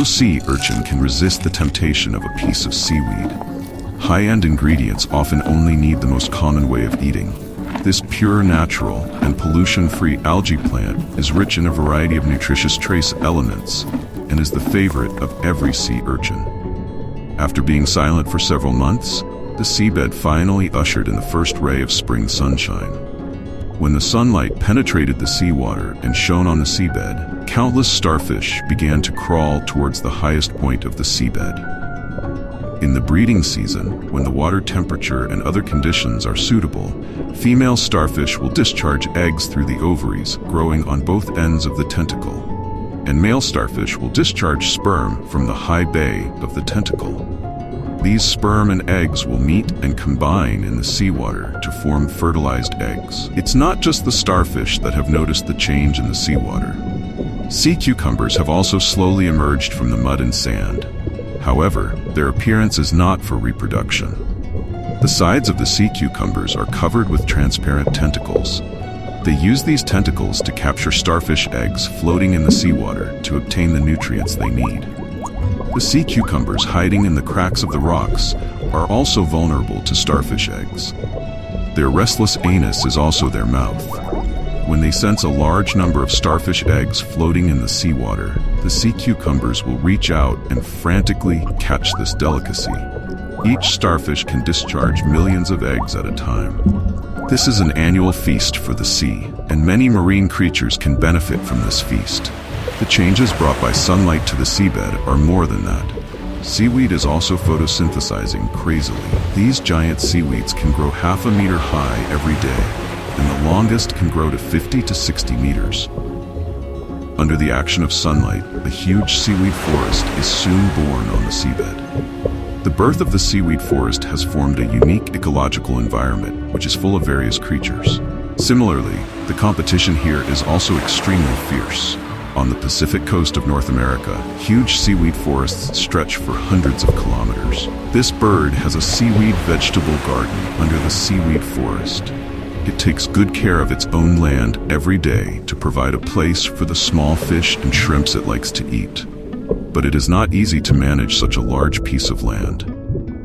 No sea urchin can resist the temptation of a piece of seaweed. High-end ingredients often only need the most common way of eating. This pure, natural, and pollution-free algae plant is rich in a variety of nutritious trace elements and is the favorite of every sea urchin. After being silent for several months, the seabed finally ushered in the first ray of spring sunshine. When the sunlight penetrated the seawater and shone on the seabed, countless starfish began to crawl towards the highest point of the seabed. In the breeding season, when the water temperature and other conditions are suitable, female starfish will discharge eggs through the ovaries growing on both ends of the tentacle, and male starfish will discharge sperm from the high bay of the tentacle. These sperm and eggs will meet and combine in the seawater to form fertilized eggs. It's not just the starfish that have noticed the change in the seawater. Sea cucumbers have also slowly emerged from the mud and sand. However, their appearance is not for reproduction. The sides of the sea cucumbers are covered with transparent tentacles. They use these tentacles to capture starfish eggs floating in the seawater to obtain the nutrients they need. The sea cucumbers hiding in the cracks of the rocks are also vulnerable to starfish eggs. Their restless anus is also their mouth. When they sense a large number of starfish eggs floating in the seawater, the sea cucumbers will reach out and frantically catch this delicacy. Each starfish can discharge millions of eggs at a time. This is an annual feast for the sea, and many marine creatures can benefit from this feast. The changes brought by sunlight to the seabed are more than that. Seaweed is also photosynthesizing crazily. These giant seaweeds can grow half a meter high every day, and the longest can grow to 50 to 60 meters. Under the action of sunlight, a huge seaweed forest is soon born on the seabed. The birth of the seaweed forest has formed a unique ecological environment, which is full of various creatures. Similarly, the competition here is also extremely fierce. On the Pacific coast of North America, huge seaweed forests stretch for hundreds of kilometers. This bird has a seaweed vegetable garden under the seaweed forest. It takes good care of its own land every day to provide a place for the small fish and shrimps it likes to eat. But it is not easy to manage such a large piece of land.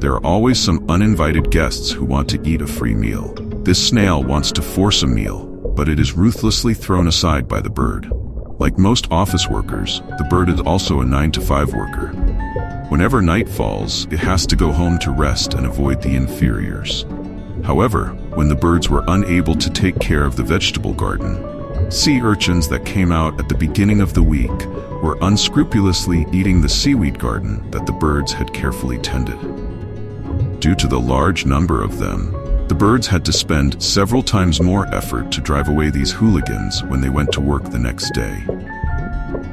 There are always some uninvited guests who want to eat a free meal. This snail wants to force a meal, but it is ruthlessly thrown aside by the bird. Like most office workers, the bird is also a 9-to-5 worker. Whenever night falls, it has to go home to rest and avoid the inferiors. However, when the birds were unable to take care of the vegetable garden, sea urchins that came out at the beginning of the week were unscrupulously eating the seaweed garden that the birds had carefully tended. Due to the large number of them, the birds had to spend several times more effort to drive away these hooligans when they went to work the next day.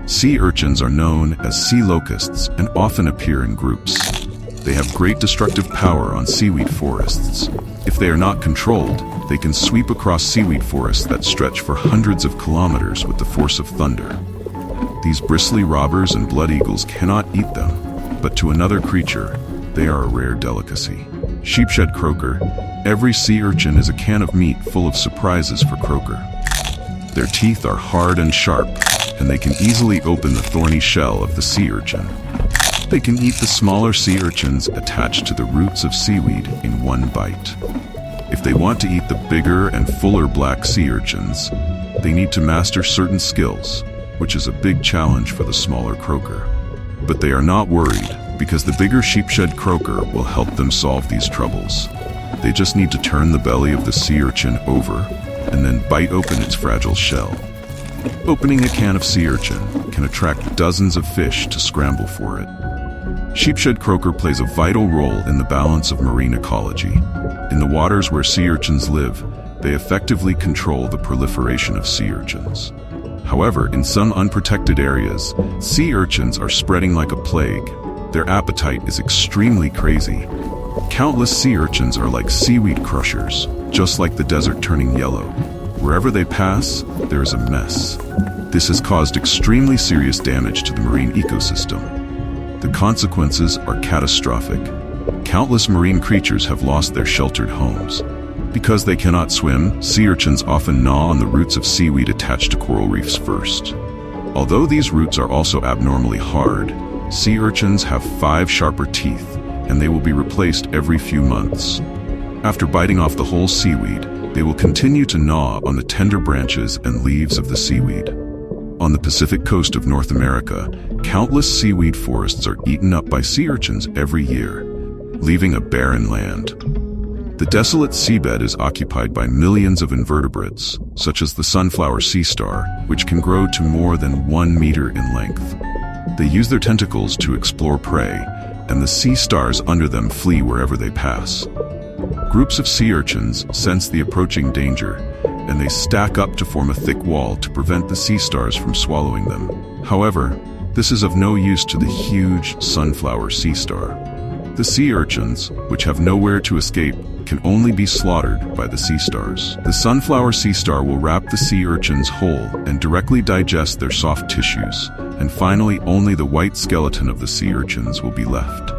Sea urchins are known as sea locusts and often appear in groups. They have great destructive power on seaweed forests. If they are not controlled, they can sweep across seaweed forests that stretch for hundreds of kilometers with the force of thunder. These bristly robbers and blood eagles cannot eat them, but to another creature, they are a rare delicacy. Sheepshead croaker. Every sea urchin is a can of meat full of surprises for croaker. Their teeth are hard and sharp, and they can easily open the thorny shell of the sea urchin. They can eat the smaller sea urchins attached to the roots of seaweed in one bite. If they want to eat the bigger and fuller black sea urchins, they need to master certain skills, which is a big challenge for the smaller croaker. But they are not worried, because the bigger sheepshead croaker will help them solve these troubles. They just need to turn the belly of the sea urchin over and then bite open its fragile shell. Opening a can of sea urchin can attract dozens of fish to scramble for it. Sheepshead croaker plays a vital role in the balance of marine ecology. In the waters where sea urchins live, they effectively control the proliferation of sea urchins. However, in some unprotected areas, sea urchins are spreading like a plague. Their appetite is extremely crazy. Countless sea urchins are like seaweed crushers, just like the desert turning yellow. Wherever they pass, there is a mess. This has caused extremely serious damage to the marine ecosystem. The consequences are catastrophic. Countless marine creatures have lost their sheltered homes. Because they cannot swim, sea urchins often gnaw on the roots of seaweed attached to coral reefs first. Although these roots are also abnormally hard, Sea urchins have 5 sharper teeth, and they will be replaced every few months. After biting off the whole seaweed, they will continue to gnaw on the tender branches and leaves of the seaweed. On the Pacific coast of North America, countless seaweed forests are eaten up by sea urchins every year, leaving a barren land. The desolate seabed is occupied by millions of invertebrates, such as the sunflower sea star, which can grow to more than 1 meter in length. They use their tentacles to explore prey, and the sea stars under them flee wherever they pass. Groups of sea urchins sense the approaching danger, and they stack up to form a thick wall to prevent the sea stars from swallowing them. However, this is of no use to the huge sunflower sea star. The sea urchins, which have nowhere to escape, can only be slaughtered by the sea stars. The sunflower sea star will wrap the sea urchins whole and directly digest their soft tissues, and finally only the white skeleton of the sea urchins will be left.